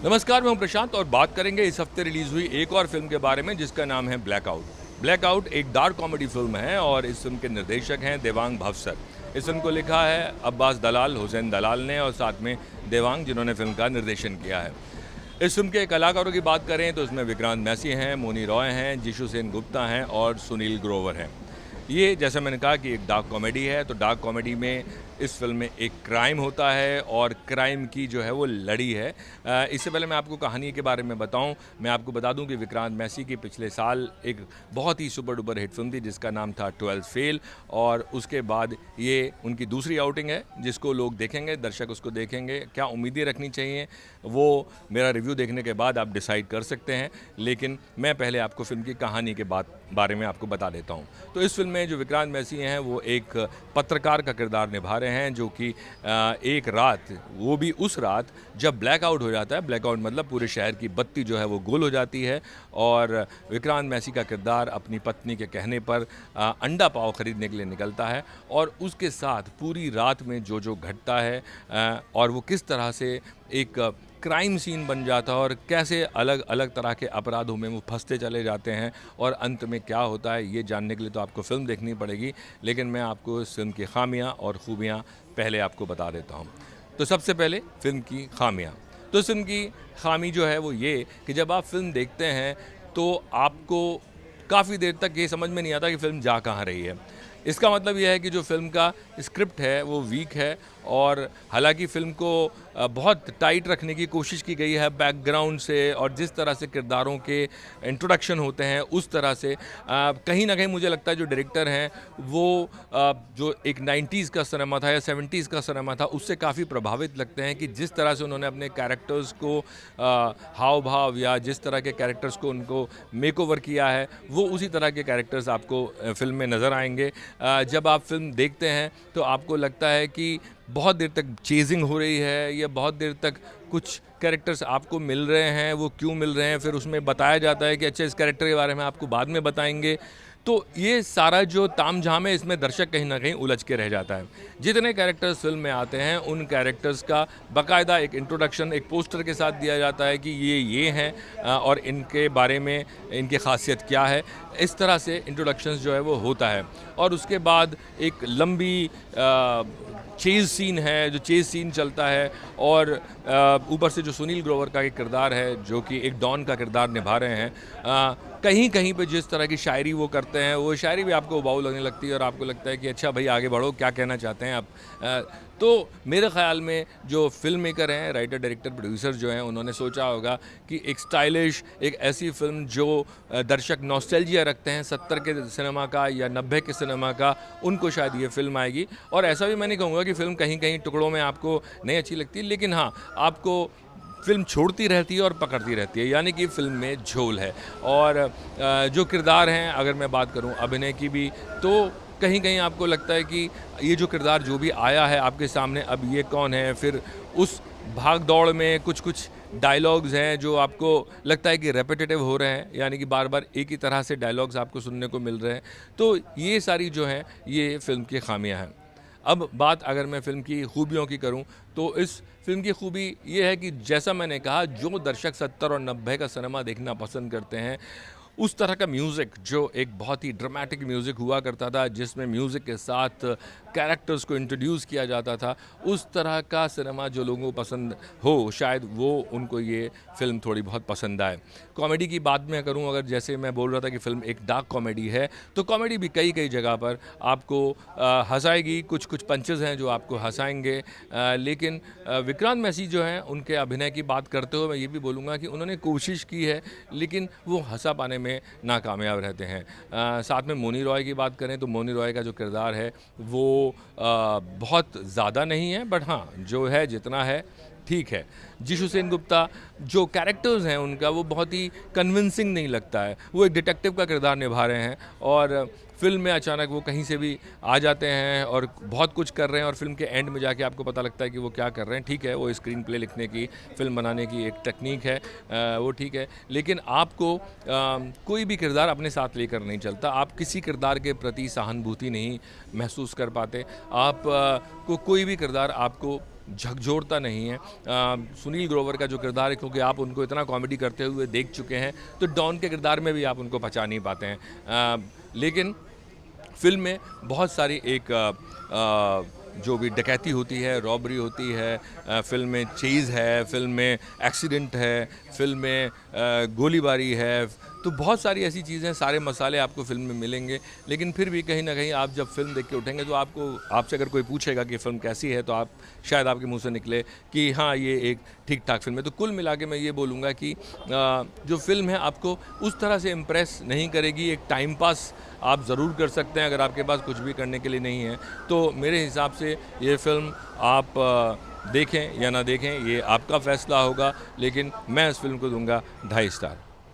नमस्कार, मैं हूं प्रशांत और बात करेंगे इस हफ्ते रिलीज हुई एक और फिल्म के बारे में जिसका नाम है ब्लैकआउट। ब्लैकआउट एक डार्क कॉमेडी फिल्म है और इस फिल्म के निर्देशक हैं देवांग भावसर। इस फिल्म को लिखा है अब्बास दलाल, हुसैन दलाल ने, और साथ में देवांग, जिन्होंने फिल्म का निर्देशन किया है। इस फिल्म के कलाकारों की बात करें तो इसमें विक्रांत मैसी हैं, मोनी रॉय हैं, जिशु सेन गुप्ता हैं और सुनील ग्रोवर हैं। ये, जैसा मैंने कहा, कि एक डार्क कॉमेडी है, तो डार्क कॉमेडी में इस फिल्म में एक क्राइम होता है और क्राइम की जो है वो लड़ी है। इससे पहले मैं आपको कहानी के बारे में बताऊं, मैं आपको बता दूं कि विक्रांत मैसी की पिछले साल एक बहुत ही सुपर डुपर हिट फिल्म थी जिसका नाम था 12th फेल, और उसके बाद ये उनकी दूसरी आउटिंग है जिसको लोग देखेंगे, दर्शक उसको देखेंगे। क्या उम्मीदें रखनी चाहिए वो मेरा रिव्यू देखने के बाद आप डिसाइड कर सकते हैं, लेकिन मैं पहले आपको फिल्म की कहानी के बारे में आपको बता देता हूँ। तो इस फिल्म में जो विक्रांत मैसी हैं वो एक पत्रकार का किरदार निभा रहे हैं, जो कि एक रात, वो भी उस रात जब ब्लैकआउट हो जाता है। ब्लैकआउट मतलब पूरे शहर की बत्ती जो है वो गुल हो जाती है, और विक्रांत मैसी का किरदार अपनी पत्नी के कहने पर अंडा पाव खरीदने के लिए निकलता है, और उसके साथ पूरी रात में जो जो घटता है और वो किस तरह से एक क्राइम सीन बन जाता है और कैसे अलग अलग तरह के अपराधों में वो फंसते चले जाते हैं और अंत में क्या होता है, ये जानने के लिए तो आपको फिल्म देखनी पड़ेगी। लेकिन मैं आपको इस फिल्म की खामियां और खूबियां पहले आपको बता देता हूं। तो सबसे पहले फिल्म की खामियां। तो इस फिल्म की खामी जो है वो ये कि जब आप फिल्म देखते हैं तो आपको काफ़ी देर तक ये समझ में नहीं आता कि फ़िल्म जा कहाँ रही है। इसका मतलब यह है कि जो फ़िल्म का स्क्रिप्ट है वो वीक है, और हालांकि फ़िल्म को बहुत टाइट रखने की कोशिश की गई है बैकग्राउंड से, और जिस तरह से किरदारों के इंट्रोडक्शन होते हैं उस तरह से कहीं ना कहीं मुझे लगता है जो डायरेक्टर हैं वो जो एक 90s का सिनेमा था या 70s का सिनेमा था उससे काफ़ी प्रभावित लगते हैं, कि जिस तरह से उन्होंने अपने कैरेक्टर्स को हाव भाव या जिस तरह के कैरेक्टर्स को उनको मेकओवर किया है वो उसी तरह के कैरेक्टर्स आपको फिल्म में नज़र आएंगे। जब आप फिल्म देखते हैं तो आपको लगता है कि बहुत देर तक चेजिंग हो रही है, या बहुत देर तक कुछ कैरेक्टर्स आपको मिल रहे हैं, वो क्यों मिल रहे हैं, फिर उसमें बताया जाता है कि अच्छा इस कैरेक्टर के बारे में आपको बाद में बताएंगे। तो ये सारा जो तामझाम है इसमें दर्शक कहीं ना कहीं उलझ के रह जाता है। जितने कैरेक्टर्स फिल्म में आते हैं उन कैरेक्टर्स का बाकायदा एक इंट्रोडक्शन एक पोस्टर के साथ दिया जाता है कि ये हैं और इनके बारे में इनकी खासियत क्या है। इस तरह से इंट्रोडक्शंस जो है वो होता है, और उसके बाद एक लंबी चेज़ सीन है, जो चेज़ सीन चलता है, और ऊपर से जो सुनील ग्रोवर का एक किरदार है जो कि एक डॉन का किरदार निभा रहे हैं, कहीं कहीं पे जिस तरह की शायरी वो करते हैं वो शायरी भी आपको उबाऊ लगने लगती है और आपको लगता है कि अच्छा भाई आगे बढ़ो, क्या कहना चाहते हैं आप। तो मेरे ख़्याल में जो फिल्म मेकर हैं, राइटर डायरेक्टर प्रोड्यूसर जो हैं, उन्होंने सोचा होगा कि एक स्टाइलिश, एक ऐसी फिल्म जो दर्शक नॉस्टैल्जिया रखते हैं 70 के सिनेमा का या 90 के सिनेमा का, उनको शायद ये फिल्म आएगी। और ऐसा भी मैं नहीं कहूँगा कि फ़िल्म कहीं कहीं टुकड़ों में आपको नहीं अच्छी लगती, लेकिन हाँ, आपको फिल्म छोड़ती रहती है और पकड़ती रहती है, यानी कि फिल्म में झोल है। और जो किरदार हैं, अगर मैं बात करूं अभिनय की भी, तो कहीं कहीं आपको लगता है कि ये जो किरदार जो भी आया है आपके सामने, अब ये कौन है। फिर उस भाग दौड़ में कुछ कुछ डायलॉग्स हैं जो आपको लगता है कि रेपिटेटिव हो रहे हैं, यानी कि बार बार एक ही तरह से डायलॉग्स आपको सुनने को मिल रहे हैं। तो ये सारी जो हैं ये फिल्म की खामियां हैं। अब बात अगर मैं फ़िल्म की खूबियों की करूं तो इस फिल्म की खूबी ये है कि जैसा मैंने कहा, जो दर्शक 70 और 90 का सिनेमा देखना पसंद करते हैं, उस तरह का म्यूज़िक, जो एक बहुत ही ड्रामेटिक म्यूज़िक हुआ करता था जिसमें म्यूज़िक के साथ कैरेक्टर्स को इंट्रोड्यूस किया जाता था, उस तरह का सिनेमा जो लोगों को पसंद हो, शायद वो उनको ये फ़िल्म थोड़ी बहुत पसंद आए। कॉमेडी की बात मैं करूं, अगर जैसे मैं बोल रहा था कि फ़िल्म एक डार्क कॉमेडी है, तो कॉमेडी भी कई कई जगह पर आपको हंसाएगी। कुछ कुछ पंचेस हैं जो आपको हंसाएंगे, लेकिन विक्रांत मैसी जो हैं उनके अभिनय की बात करते हुए मैं ये भी बोलूँगा कि उन्होंने कोशिश की है लेकिन वो हंसा पाने में नाकामयाब रहते हैं। साथ में मोनी रॉय की बात करें तो मोनी रॉय का जो किरदार है वो बहुत ज़्यादा नहीं है, बट हाँ जो है जितना है ठीक है। जिशु सेन गुप्ता, जो कैरेक्टर्स हैं उनका, वो बहुत ही कन्विंसिंग नहीं लगता है। वो एक डिटेक्टिव का किरदार निभा रहे हैं और फिल्म में अचानक वो कहीं से भी आ जाते हैं और बहुत कुछ कर रहे हैं, और फिल्म के एंड में जाके आपको पता लगता है कि वो क्या कर रहे हैं। ठीक है, वो स्क्रीन प्ले लिखने की, फिल्म बनाने की एक टेक्निक है, वो ठीक है, लेकिन आपको कोई भी किरदार अपने साथ लेकर नहीं चलता। आप किसी किरदार के प्रति सहानुभूति नहीं महसूस कर पाते। आप को कोई भी किरदार आपको झकझोरता नहीं है। सुनील ग्रोवर का जो किरदार है, क्योंकि आप उनको इतना कॉमेडी करते हुए देख चुके हैं, तो डॉन के किरदार में भी आप उनको पचा नहीं पाते हैं। लेकिन फ़िल्म में बहुत सारी जो भी डकैती होती है, रॉबरी होती है, फ़िल्म में चेज़ है, फ़िल्म में एक्सीडेंट है, फ़िल्म में गोलीबारी है, तो बहुत सारी ऐसी चीज़ें, सारे मसाले आपको फ़िल्म में मिलेंगे। लेकिन फिर भी कहीं ना कहीं आप जब फ़िल्म देख के उठेंगे तो आपसे अगर कोई पूछेगा कि फ़िल्म कैसी है, तो शायद आपके मुंह से निकले कि हाँ, ये एक ठीक ठाक फ़िल्म है। तो कुल मिला के मैं ये बोलूँगा कि जो फ़िल्म है आपको उस तरह से इम्प्रेस नहीं करेगी। एक टाइम पास आप ज़रूर कर सकते हैं अगर आपके पास कुछ भी करने के लिए नहीं है। तो मेरे हिसाब से ये फ़िल्म आप देखें या ना देखें, ये आपका फ़ैसला होगा, लेकिन मैं इस फ़िल्म को दूंगा 2.5 स्टार।